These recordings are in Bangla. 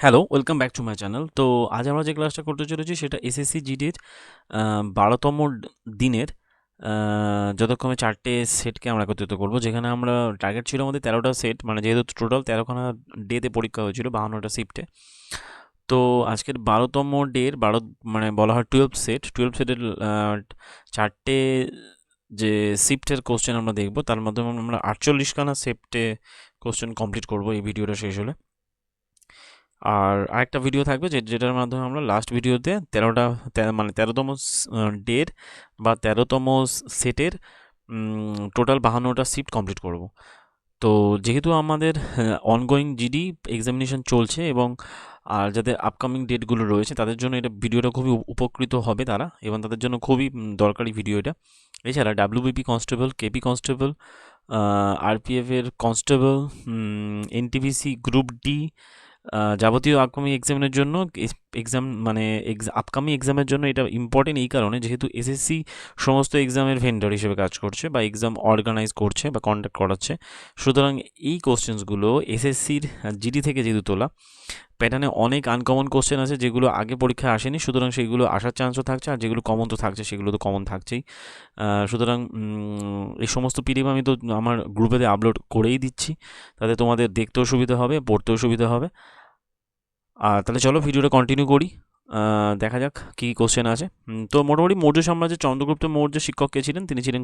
Hello, welcome back to my channel. তো আজ আমরা যে ক্লাসটা করতে চলেছি সেটা এসএসসি জিডির ১২তম দিনের যথাক্রমে ৪টে সেটকে আমরা একত্রিত করব, যেখানে আমরা টার্গেট ছিল আমাদের ১৩টা সেট, মানে যেহেতু টোটাল ১৩খানা ডেতে পরীক্ষা হয়েছিল ৫২টা শিফটে। তো আজকের ১২তম ডের মানে বলা হয় ১২ সেটের ৪টে যে শিফটের কোশ্চেন আমরা দেখব, তার মাধ্যমে আমরা ৪৮খানা শিফটে কোশ্চেন কমপ্লিট করব এই ভিডিওটা শেষ হলে। আর আরেকটা ভিডিও থাকবে যেটার মাধ্যমে আমরা লাস্ট ভিডিওতে ১৩তম ডের বা ১৩তম সেটের টোটাল ৫২টা শিফট কমপ্লিট করব। তো যেহেতু আমাদের অনগোয়িং জিডি এক্সামিনেশন চলছে এবং আর যাদের আপকামিং ডেটগুলো রয়েছে তাদের জন্য এটা ভিডিওটা খুবই উপকৃত হবে তারা, এবং তাদের জন্য খুবই দরকারি ভিডিও এটা। এছাড়া ডাব্লিউবিপি কনস্টেবল, কেপি কনস্টেবল, আরপিএফের কনস্টেবল, এনটিপিসি গ্রুপ ডি, যাবতীয় আপকামিং এক্সামের জন্য মানে আপকামিং এক্সামের জন্য এটা ইম্পর্টেন্ট এই কারণে, যেহেতু এসএসসি সমস্ত এক্সামের ভেন্ডর হিসেবে কাজ করছে বা এক্সাম অর্গানাইজ করছে বা কন্ডাক্ট করাচ্ছে। সুতরাং এই কোশ্চেন্সগুলো এসএসসির জিডি থেকে যেহেতু তোলা, প্যাটার্নে অনেক আনকমন কোশ্চেন আছে যেগুলো আগে পরীক্ষায় আসেনি, সুতরাং সেগুলো আসার চান্সও থাকছে, আর যেগুলো কমন তো থাকছে সেগুলো তো কমন থাকছেই। সুতরাং এই সমস্ত পিডিএফ আমি তো আমার গ্রুপেতে আপলোড করেই দিচ্ছি, তাতে তোমাদের দেখতেও সুবিধা হবে, পড়তেও সুবিধা হবে। তাহলে চলো ভিডিওটা কন্টিনিউ করি, দেখা যাক কী কোশ্চেন আছে। তো মোটামুটি মৌর্য সাম্রাজ্যের চন্দ্রগুপ্ত মৌর্য শিক্ষক কে ছিলেন? তিনি ছিলেন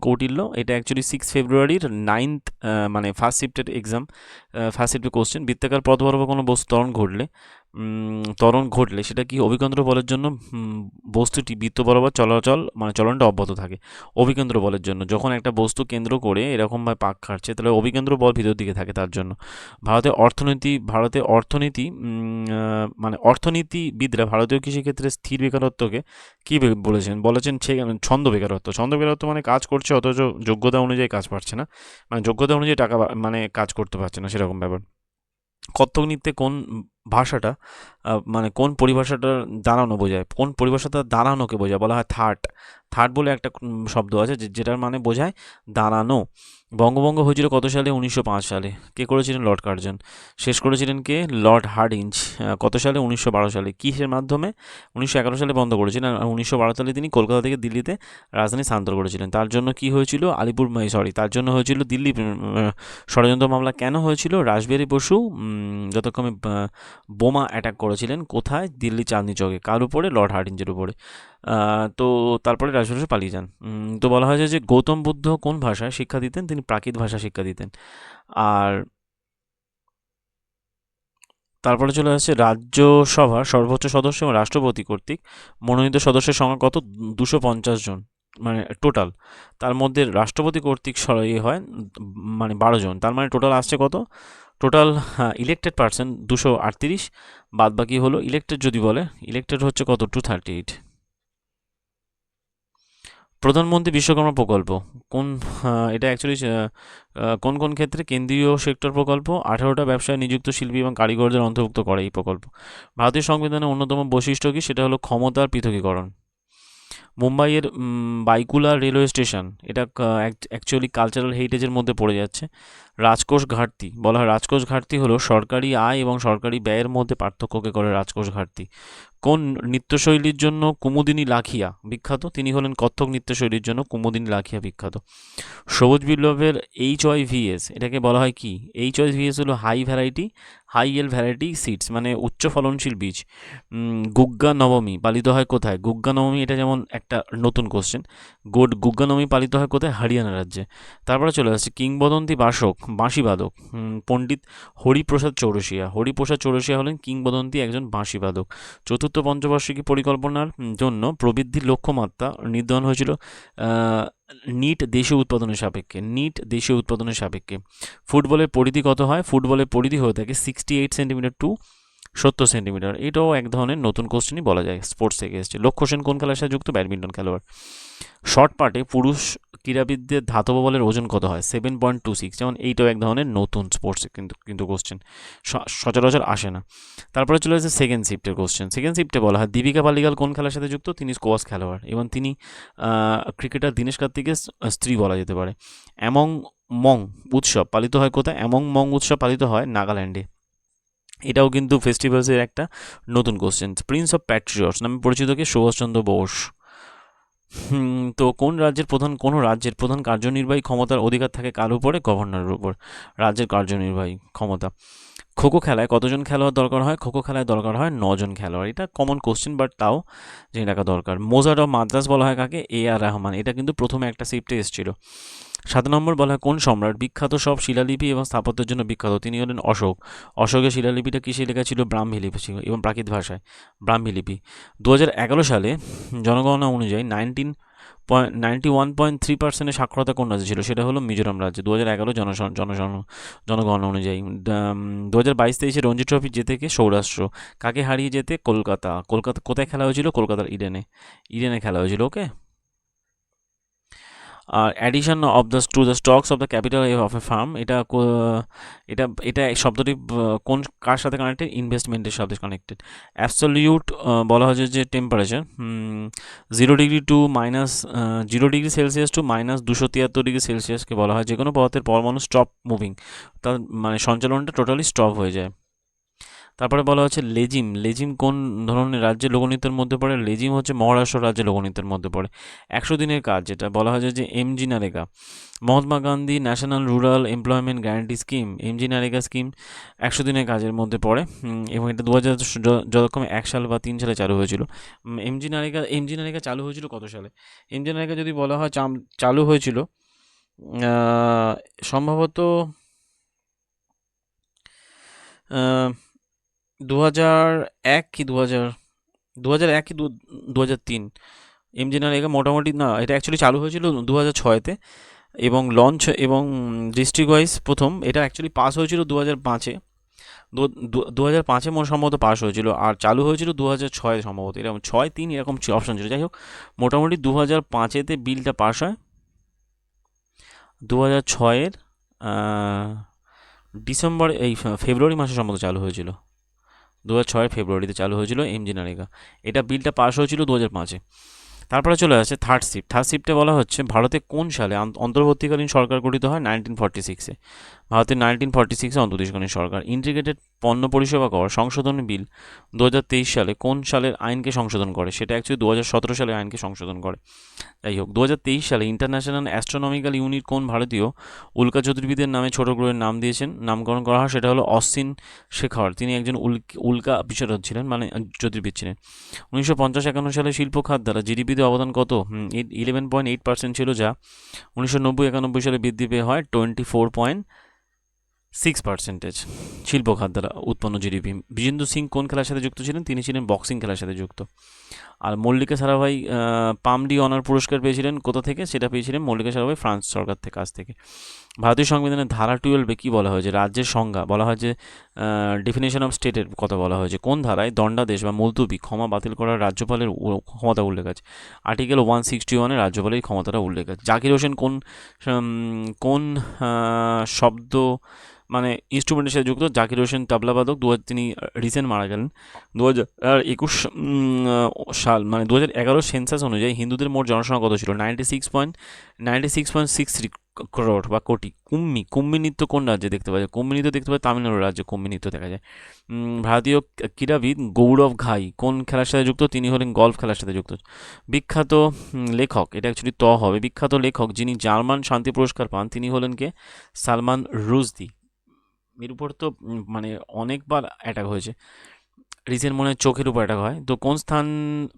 কৌটিল্য। এটা অ্যাকচুয়ালি 6 ফেব্রুয়ারির 9th মানে ফার্স্ট শিফটের এক্সাম, ফার্স্ট শিফটের কোশ্চেন। বৃত্তাকার পথ বরাবর কোনো বস্তু ত্বরণ ঘটলে সেটা কি অভিকেন্দ্র বলের জন্য বস্তুটি বৃত্ত বরাবর চলনটা অব্যাহত থাকে। অভিকেন্দ্র বলের জন্য যখন একটা বস্তু কেন্দ্র করে এরকমভাবে পাক খাটছে, তাহলে অভিকেন্দ্র বল ভিতর দিকে থাকে। তার জন্য ভারতের অর্থনীতি মানে অর্থনীতিবিদরা ভারতীয় কৃষিক্ষেত্রে স্থির বেকারত্বকে কী বলেছেন ছন্দ বেকারত্ব মানে কাজ করছে অথচ যোগ্যতা অনুযায়ী কাজ পাচ্ছে না, মানে যোগ্যতা অনুযায়ী টাকা মানে কাজ করতে পারছে না, সেরকম ব্যাপার। কত্থক নৃত্যে কোন ভাষাটা মানে কোন পরিভাষাটার দাঁড়ানো বোঝায়, কোন পরিভাষাটা দাঁড়ানোকে বোঝায়? বলা হয় থার্ড বলে একটা শব্দ আছে যেটার মানে বোঝায় দাঁড়ানো। বঙ্গভঙ্গ হয়েছিল কত সালে? ১৯০৫ সালে। কে করেছিলেন? Lord Curzon. শেষ করেছিলেন কে? Lord Hardinge. কত সালে? ১৯১২ সালে। কিসের মাধ্যমে? ১৯১১ সালে বন্ধ করেছিলেন, আর ১৯১২ সালে তিনি কলকাতা থেকে দিল্লিতে রাজধানী স্থানান্তর করেছিলেন। তার জন্য কি হয়েছিল? তার জন্য হয়েছিল দিল্লি ষড়যন্ত্র মামলা। কেন হয়েছিল? রাসবিহারী বসু যথাক্রমে বোমা অ্যাটাক করেছিলেন কোথায়? দিল্লি চাঁদনি চৌকে। কার উপরে? লর্ড হার্ডিঞ্জের উপরে। তো তারপরে রাজবংশ পালিয়ে যান। তো বলা হয়েছে যে গৌতম বুদ্ধ কোন ভাষায় শিক্ষা দিতেন? তিনি প্রাকৃত ভাষা শিক্ষা দিতেন। আর তারপরে চলে আসছে রাজ্যসভার সর্বোচ্চ সদস্য এবং রাষ্ট্রপতি কর্তৃক মনোনীত সদস্যের সংখ্যা কত? ২৫০ জন, মানে টোটাল। তার মধ্যে রাষ্ট্রপতি কর্তৃক হয় মানে ১২ জন, তার মানে টোটাল আসছে কত? টোটাল ইলেক্টেড পার্সন ২৩৮, বাদ বাকি হলো ইলেক্টেড। যদি বলে ইলেক্টেড হচ্ছে কত? 238। প্রধানমন্ত্রী বিশ্বকর্মা প্রকল্প কোন এটা অ্যাকচুয়ালি কোন কোন ক্ষেত্রে কেন্দ্রীয় সেক্টর প্রকল্প? ১৮টা ব্যবসায় নিযুক্ত শিল্পী এবং কারিগরদের অন্তর্ভুক্ত করে এই প্রকল্প। ভারতীয় সংবিধানের অন্যতম বৈশিষ্ট্য কি? সেটা হলো ক্ষমতার পৃথকীকরণ। মুম্বাইয়ের বাইকুলা রেলওয়ে স্টেশন, এটা অ্যাকচুয়ালি কালচারাল হেরিটেজের মধ্যে পড়ে যাচ্ছে। রাজকোষ ঘাটতি, বলা হয় রাজকোষ ঘাটতি হলো সরকারি আয় এবং সরকারি ব্যয়ের মধ্যে পার্থক্যকে করে রাজকোষ ঘাটতি। কোন নৃত্যশৈলীর জন্য কুমুদিনী লাখিয়া বিখ্যাত? তিনি হলেন কত্থক নৃত্যশৈলীর জন্য কুমুদিনী লাখিয়া বিখ্যাত। সবুজ বিপ্লবের HYVS এটাকে বলা হয় কি? HYVS হলো হাই ইয়েল ভ্যারাইটি সিডস, মানে উচ্চ ফলনশীল বীজ। গুগ্গা নবমী পালিত হয় কোথায়? গুগ্গা নবমী এটা যেমন একটা নতুন কোশ্চেন। গুগ্গা নবমী পালিত হয় কোথায়? হরিয়ানা রাজ্যে। তারপরে চলে আসছে কিংবদন্তি বাঁশিবাদক পণ্ডিত হরিপ্রসাদ চৌরসিয়া হলেন কিংবদন্তি একজন বাঁশিবাদক। চতুর্থ পঞ্চবার্ষিকী পরিকল্পনার জন্য প্রবৃদ্ধির লক্ষ্যমাত্রা নির্ধারণ হয়েছিল নিট দেশীয় উৎপাদনের সাপেক্ষে। ফুটবলের পরিধি কত হয়? ফুটবলের পরিধি হয়ে থাকে 68 সেন্টিমিটার টু 70 সেন্টিমিটার। এটাও এক ধরনের নতুন কোশ্চেনই বলা যায়, স্পোর্টস থেকে এসছে। লক্ষ্য সেন কোন খেলার সাথে যুক্ত? ব্যাডমিন্টন খেলোয়াড়। শর্ট পাটে পুরুষ ক্রীড়াবিদদের ধাতব বলের ওজন কত হয়? 7.26। যেমন এইটাও এক ধরনের নতুন স্পোর্টস কিন্তু কোশ্চেন সচরাচর আসে না। তারপরে চলে আসছে সেকেন্ড শিফটের কোশ্চেন। সেকেন্ড শিফটে বলা হয় দীপিকা পালিকাল কোন খেলার সাথে যুক্ত? তিনি স্কোয়াশ খেলোয়াড় এবং তিনি ক্রিকেটার দীনেশ কার্তিকের স্ত্রী বলা যেতে পারে। অ্যামং মং উৎসব পালিত হয় কোথায়? অ্যামং মং উৎসব পালিত হয় নাগাল্যান্ডে। এটাও কিন্তু ফেস্টিভ্যালসের একটা নতুন কোশ্চেন। প্রিন্স অফ প্যাট্রিয়টস নামে পরিচিত কে? সুভাষচন্দ্র বোস। তো কোনো রাজ্যের প্রধান কার্যনির্বাহী ক্ষমতার অধিকার থাকে কার উপরে? গভর্নরের উপর রাজ্যের কার্যনির্বাহী ক্ষমতা। খোখো খেলায় কতজন খেলোয়াড় দরকার হয়? খোখো খেলায় দরকার হয় 9 জন খেলোয়াড়। এটা কমন কোশ্চেন, বাট তাও জেনে রাখা দরকার। মোজার্ট অফ মাদ্রাস বলা হয় কাকে? A.R. রহমান। এটা কিন্তু প্রথমে একটা শিফটে এসেছিল। 7 নম্বর বলা হয় কোন সম্রাট বিখ্যাত সব শিলালিপি এবং স্থাপত্যের জন্য বিখ্যাত? তিনি হলেন অশোক। অশোকের শিলালিপিটা কিসে লেখা ছিল? ব্রাহ্মী লিপি ছিল এবং প্রাকৃত ভাষায় ব্রাহ্মী লিপি। 2011 সালে জনগণনা অনুযায়ী 91.3% সাক্ষরতা কোন রাজ্যে ছিল? সেটা হলো মিজোরাম রাজ্যে 2011 জনগণনা অনুযায়ী। 2022-23 রঞ্জি ট্রফি জেতে কে? সৌরাষ্ট্র। কাকে হারিয়ে জেতে? কলকাতা। কলকাতা কোথায় খেলা হয়েছিল? কলকাতার ইডেনে খেলা হয়েছিল। ওকে। আর addition of the stocks of the capital of a firm, এটা এটা শব্দটি কোন কার সাথে কানেক্টেড? ইনভেস্টমেন্টের সাথে কানেক্টেড। অ্যাবসলিউট বলা হয়েছে যে টেম্পারেচার 0 ডিগ্রি টু -273 ডিগ্রি সেলসিয়াসকে বলা হয় যে কোনো পদার্থের পরমাণু স্টপ মুভিং, তার মানে সঞ্চালনটা টোটালি স্টপ হয়ে যায়। তারপরে বলা হচ্ছে লেজিম। লেজিম কোন ধরনের রাজ্যের লোকনৃত্যের মধ্যে পড়ে? লেজিম হচ্ছে মহারাষ্ট্র রাজ্যের লোকনৃত্যের মধ্যে পড়ে। 100 দিনের কাজ, যেটা বলা হয় যে MG NREGA. Mahatma Gandhi national rural employment guarantee scheme, MG NREGA scheme 100 দিনের কাজের মধ্যে পড়ে। এবং এটা 2000 যথাক্রমে 1 সাল বা 3 সালে চালু হয়েছিল। এমজি নারেগা চালু হয়েছিল কত সালে? এমজি নারেগা যদি বলা হয় চালু হয়েছিল সম্ভবত 2001 কি 2001 কি 2003। এমজি নারেগা মোটামুটি না, এটা অ্যাকচুয়ালি চালু হয়েছিল 2006-তে এবং লঞ্চ এবং ডিস্ট্রিক্ট ওয়াইজ প্রথম এটা অ্যাকচুয়ালি পাস হয়েছিল 2005-এ। 2005-এ সম্ভবত পাস হয়েছিল, আর চালু হয়েছিল 2006 সম্ভবত, এরকম 6-3 এরকম অপশন ছিল। যাই হোক, মোটামুটি 2005-এতে বিলটা পাস হয়। 2006-এর ডিসেম্বর ফেব্রুয়ারি মাসে সম্ভবত চালু হয়েছিল। 2006 ফেব্রুয়ারিতে চালু হয়েছিল এমজি নারেগা। এটা বিলটা পাস হয়েছিল 2005-এ। তারপরে চলে আসে থার্ড শিফটে বলা হচ্ছে ভারতে কোন সালে অন্তর্বর্তীকালীন সরকার গঠিত হয়? 1946-এ। ভারতের 1946-এ অন্তর্বর্তীকালীন সরকার। ইন্টিগ্রেটেড পণ্য পরিষেবা কর সংশোধন বিল 2023 সালে কোন সালের আইনকে সংশোধন করে? সেটা অ্যাকচুয়ালি 2017 সালের আইনকে সংশোধন করে। যাই হোক, 2023 সালে ইন্টারন্যাশনাল অ্যাস্ট্রোনমিক্যাল ইউনিট কোন ভারতীয় উল্কা জ্যোতির্বিদের নামে ছোট গ্রহের নামকরণ করা হয়? সেটা হলো অশ্বিন শেখর। তিনি একজন উল্কা বিশারদ ছিলেন, মানে জ্যোতির্বিদ ছিলেন। 1950-51 সালে শিল্প খাত দ্বারা জিডিপিতে অবদান কত? 11.8% ছিল, যা 1990-91 সালে বৃদ্ধি পেয়ে হয় 24.6%। শিল্প খাত দ্বারা উৎপন্ন জিডিপি। বিজেন্দু সিং কোন খেলার সাথে যুক্ত ছিলেন? তিনি ছিলেন বক্সিং খেলার সাথে যুক্ত। আর মল্লিকা সারাভাই পামডি অনার পুরস্কার পেয়েছিলেন কোথা থেকে? সেটা পেয়েছিলেন মল্লিকা সারাভাই ফ্রান্স সরকার থেকে কাছ থেকে। ভারতীয় সংবিধানের ধারা 12-এ কী বলা হয়েছে? রাজ্যের সংজ্ঞা বলা হয় যে ডেফিনেশন অফ স্টেটের কথা বলা হয়েছে। কোন ধারায় দণ্ডাদেশ বা মুলতুবি ক্ষমা বাতিল করার রাজ্যপালের ক্ষমতা উল্লেখ আছে? আর্টিকেল 161-এ রাজ্যপালের ক্ষমতাটা উল্লেখ আছে। জাকির হোসেন কোন শব্দ মানে ইনস্ট্রুমেন্টের সাথে যুক্ত? জাকির হোসেন তবলাবাদক। তিনি রিসেন্ট মারা গেলেন 2021 সাল, মানে 2011 সেন্সাস অনুযায়ী হিন্দুদের মোট জনসংখ্যা কত ছিল? 96.63 করোড় বা কোটি। কুম্মি নৃত্য কোন রাজ্যে দেখতে পাওয়া যায়? কুম্মি নৃত্য দেখতে পাওয়া যায় তামিলনাড়ু রাজ্যে, কুম্মি নৃত্য দেখা যায়। ভারতীয় ক্রীড়াবিদ গৌরব ঘাই কোন খেলার সাথে যুক্ত? তিনি হলেন গলফ খেলার সাথে যুক্ত। বিখ্যাত লেখক, এটা অ্যাকচুয়ালি হবে, বিখ্যাত লেখক যিনি জার্মান শান্তি পুরস্কার পান তিনি হলেন কে? সালমান রুশদি। এর উপর তো মানে অনেকবার অ্যাটাক হয়েছে, রিসেন্ট মনে হয় চোখের উপর অ্যাটাক হয়। তো কোন স্থান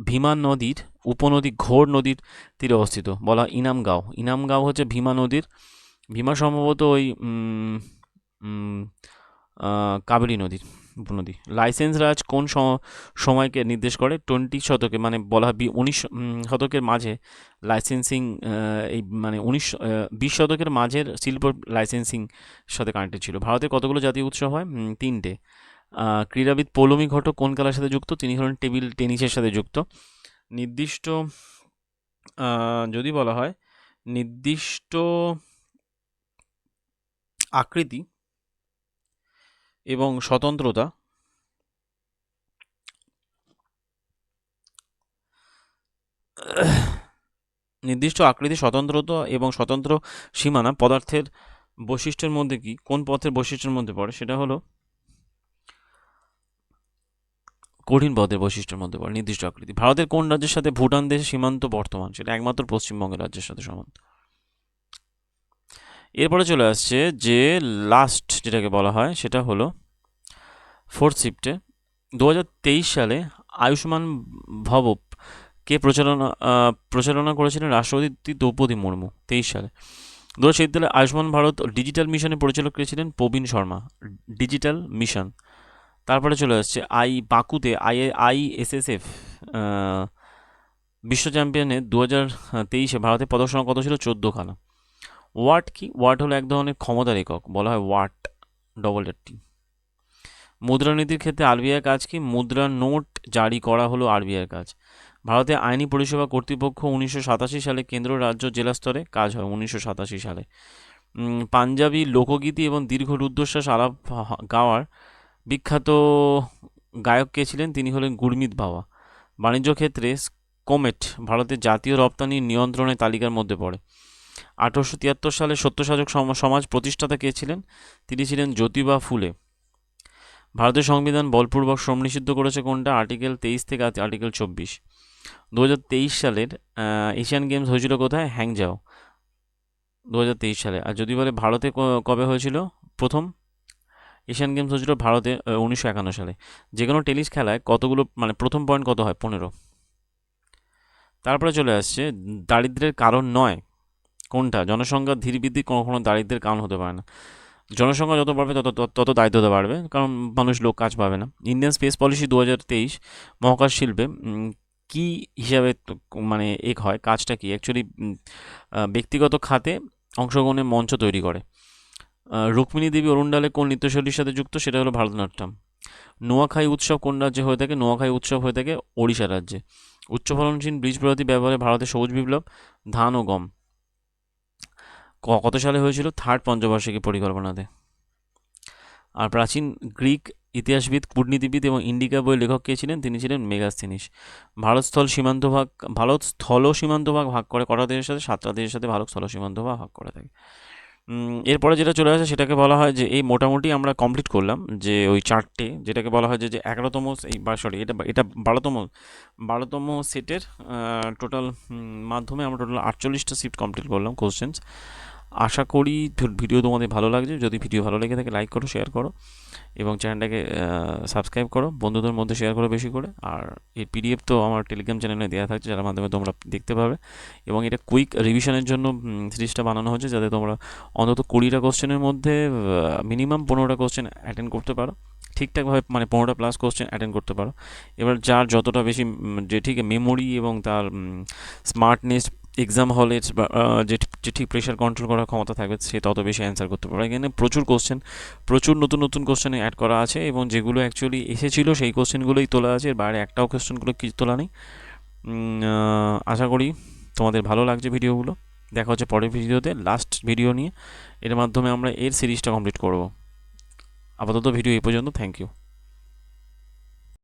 ভীমা নদীর উপনদী ঘোর নদীর তীরে অবস্থিত? বলা ইনামগাঁও হচ্ছে ভীমা নদীর। ভীমা সম্ভবত ওই কাবেরী নদীর উপনদী। লাইসেন্স রাজ কোন সময়কে নির্দেশ করে? 20 শতকে, মানে বলা হয় 19 শতকের মাঝে লাইসেন্সিং, এই মানে 20 শতকের মাঝের শিল্প লাইসেন্সিং সাথে কানেক্টেড ছিল। ভারতের কতগুলো জাতীয় উৎসব হয়? 3টে। ক্রীড়াবিদ পৌলমী ঘটক কোন খেলার সাথে যুক্ত? তিনি হলেন টেবিল টেনিসের সাথে যুক্ত। নির্দিষ্ট যদি বলা হয় নির্দিষ্ট আকৃতি এবং স্বতন্ত্রতা এবং স্বতন্ত্র সীমানা পদার্থের বৈশিষ্ট্যের মধ্যে কি কোন পথের বৈশিষ্ট্যের মধ্যে পড়ে? সেটা হলো কঠিন পথের বৈশিষ্ট্যের মধ্যে পড়ে নির্দিষ্ট আকৃতি। ভারতের কোন রাজ্যের সাথে ভুটান দেশের সীমান্ত বর্তমান? সেটা একমাত্র পশ্চিমবঙ্গের রাজ্যের সাথে সীমান্ত। এরপরে চলে আসছে যে লাস্ট যেটাকে বলা হয় সেটা হলো ফোর্থ শিফটে 2023 সালে আয়ুষ্মান ভব কে প্রচারণা করেছিলেন রাষ্ট্রপতি দ্রৌপদী মুর্মু 23 সালে। 2007 সালে আয়ুষ্মান ভারত ডিজিটাল মিশনের পরিচালক কে ছিলেন প্রবীণ শর্মা, ডিজিটাল মিশন। তারপরে চলে আসছে বাকুতে ISSF বিশ্ব চ্যাম্পিয়নে 2023 ভারতের পদক সংখ্যা কত ছিল? 14খানা। ওয়াট কি? ওয়াট হলো এক ধরনের ক্ষমতার একক, বলা হয় ওয়াট, ডবল টি। মুদ্রানীতির ক্ষেত্রে আরবিআই কাজ কি? মুদ্রা নোট জারি করা হলো আরবিআই কাজ। ভারতে আইনি পরিষেবা কর্তৃপক্ষ 1987 সালে কেন্দ্র রাজ্য জেলা স্তরে কাজ হয় 1987 সালে। পাঞ্জাবি লোকগীতি এবং দীর্ঘ রুদ্ধশ্বাস আলাপ গাওয়ার বিখ্যাত গায়ক কে ছিলেন? তিনি হলেন গুরমিত বাওয়া। বাণিজ্য ক্ষেত্রে কোমেট ভারতের জাতীয় রপ্তানি নিয়ন্ত্রণের তালিকার মধ্যে পড়ে। 1873 সালে সত্যসাধক সমাজ প্রতিষ্ঠাতা কে ছিলেন? তিনি ছিলেন জ্যোতিবা ফুলে। ভারতের সংবিধান বলপূর্বক শ্রম নিষিদ্ধ করেছে কোনটা? আর্টিকেল 23 থেকে আর্টিকেল 24। 2023 সালের এশিয়ান গেমস হয়েছিল কোথায়? হ্যাংজাও, 2023 সালে। আর যদি বলে ভারতে কবে হয়েছিল প্রথম এশিয়ান গেমস? হয়েছিল ভারতে 1951 সালে। যে কোনো টেনিস খেলায় কতগুলো মানে প্রথম পয়েন্ট কত হয়? 15। তারপরে চলে আসছে দারিদ্র্যের কারণ নয় কোনটা? জনসংখ্যার ধীর বৃদ্ধি কখনো দারিদ্র্যের কারণ হতে পারে না। জনসংখ্যা যত বাড়বে তত দারিদ্রতা বাড়বে, কারণ মানুষ লোক কাজ পাবে না। ইন্ডিয়ান স্পেস পলিসি 2023 মহাকাশ শিল্পে কি হিসাবে মানে এক হয়? কাজটা কি অ্যাকচুয়ালি? ব্যক্তিগত খাতে অংশগ্রহণের মঞ্চ তৈরি করে। রুক্মিণী দেবী অরুণডালে কোন নৃত্যশৈলীর সাথে যুক্ত? সেটা হলো ভারতনাট্যম। নোয়াখাই উৎসব কোন রাজ্যে হয়ে থাকে? নোয়াখাই উৎসব হয়ে থাকে ওড়িশা রাজ্যে। উচ্চ ফলনশীল বীজ প্রজাতি ব্যবহারে ভারতের সবুজ বিপ্লব, ধান ও গম কত সালে হয়েছিল? থার্ড পঞ্চবার্ষিকী পরিকল্পনাতে। আর প্রাচীন গ্রিক ইতিহাসবিদ, কূটনীতিবিদ এবং ইন্ডিকা বইয়ের লেখক কে ছিলেন? তিনি ছিলেন মেগাস্থিনিস। ভারত স্থল সীমান্ত ভাগ করে কটা দেশের সাথে? 7টা দেশের সাথে ভারত স্থল সীমান্ত ভাগ করে থাকে। এরপরে যেটা চলে আসে সেটাকে বলা হয় যে এই মোটামুটি আমরা কমপ্লিট করলাম যে ওই চারটে, যেটাকে বলা হয় যে 11তম এটা 12তম সেটের টোটাল মাধ্যমে আমরা টোটাল 48টা শিফট কমপ্লিট করলাম কোশ্চেন্স। আশা করি ভিডিও তোমাদের ভালো লাগছে। যদি ভিডিও ভালো লেগে থাকে লাইক করো, শেয়ার করো এবং চ্যানেলটাকে সাবস্ক্রাইব করো, বন্ধুদের মধ্যে শেয়ার করো বেশি করে। আর এই PDF তো আমার টেলিগ্রাম চ্যানেলে দেওয়া থাকছে, যার মাধ্যমে তোমরা দেখতে পাবে। এবং এটা কুইক রিভিশনের জন্য সিরিজটা বানানো হচ্ছে, যাতে তোমরা অন্তত 20টা কোশ্চেনের মধ্যে মিনিমাম 15টা কোশ্চেন অ্যাটেন্ড করতে পারো ঠিকঠাকভাবে, মানে 15টা প্লাস কোশ্চেন অ্যাটেন্ড করতে পারো। এবার যার যতটা বেশি যে ঠিক মেমোরি এবং তার স্মার্টনেস এক্সাম হলের যে ঠিক প্রেশার কন্ট্রোল করার ক্ষমতা থাকবে, সে তত বেশি অ্যান্সার করতে পারবে। এখানে প্রচুর নতুন কোশ্চেন অ্যাড করা আছে এবং যেগুলো অ্যাকচুয়ালি এসেছিলো সেই কোশ্চেনগুলোই তোলা আছে, এর বাইরে একটাও কোশ্চেনগুলো কিছু তোলা নেই। আশা করি তোমাদের ভালো লাগছে ভিডিওগুলো। দেখা হচ্ছে পরের ভিডিওতে, লাস্ট ভিডিও নিয়ে। এর মাধ্যমে আমরা এর সিরিজটা কমপ্লিট করব। আপাতত ভিডিও এই পর্যন্ত। Thank you.